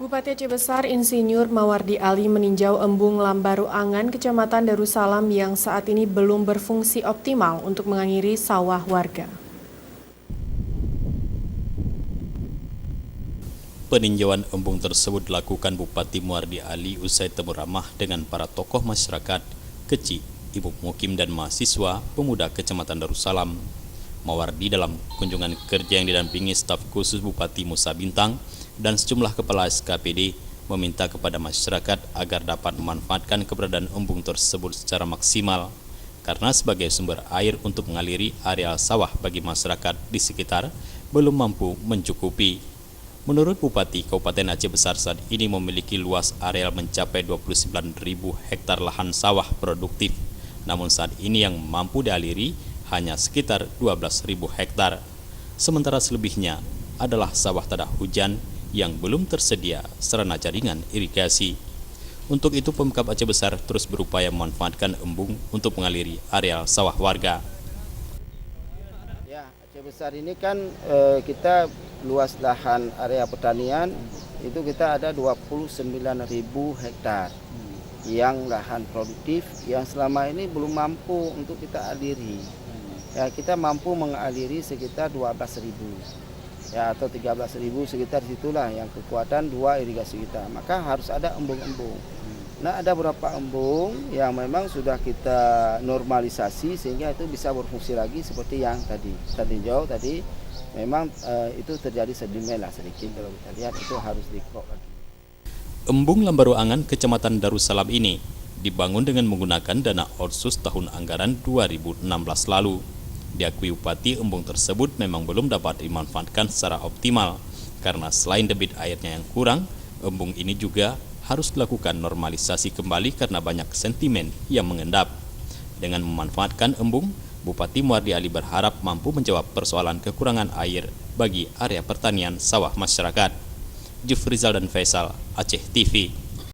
Bupati Aceh Besar Insinyur Mawardi Ali meninjau embung Lambaru Angan, Kecamatan Darussalam yang saat ini belum berfungsi optimal untuk mengairi sawah warga. Peninjauan embung tersebut dilakukan Bupati Mawardi Ali usai temu ramah dengan para tokoh masyarakat, kecil, ibu mukim dan mahasiswa pemuda Kecamatan Darussalam. Mawardi dalam kunjungan kerja yang didampingi staf khusus Bupati Musa Bintang dan sejumlah kepala SKPD meminta kepada masyarakat agar dapat memanfaatkan keberadaan embung tersebut secara maksimal karena sebagai sumber air untuk mengaliri areal sawah bagi masyarakat di sekitar belum mampu mencukupi. Menurut Bupati, Kabupaten Aceh Besar saat ini memiliki luas areal mencapai 29.000 hektar lahan sawah produktif, namun saat ini yang mampu dialiri hanya sekitar 12.000 hektar. Sementara selebihnya adalah sawah tada hujan yang belum tersedia sarana jaringan irigasi. Untuk itu Pemkab Aceh Besar terus berupaya memanfaatkan embung untuk mengaliri areal sawah warga. Ya, Aceh Besar ini kan kita luas lahan area pertanian itu kita ada 29.000 hektar yang lahan produktif yang selama ini belum mampu untuk kita aliri. Ya, kita mampu mengaliri sekitar 12.000 ya atau 13.000 sekitar situlah yang kekuatan dua irigasi kita. Maka harus ada embung-embung. Nah, ada beberapa embung yang memang sudah kita normalisasi sehingga itu bisa berfungsi lagi seperti yang tadi. Tinjau tadi memang itu terjadi sedimen lah sedikit, kalau kita lihat itu harus dikrok lagi. Embung Lambaru Angan Kecamatan Darussalam ini dibangun dengan menggunakan dana otsus tahun anggaran 2016 lalu. Diakui Bupati, embung tersebut memang belum dapat dimanfaatkan secara optimal karena selain debit airnya yang kurang, embung ini juga harus dilakukan normalisasi kembali karena banyak sentimen yang mengendap. Dengan memanfaatkan embung, Bupati Mawardi Ali berharap mampu menjawab persoalan kekurangan air bagi area pertanian sawah masyarakat. Jufrizal dan Faisal, Aceh TV.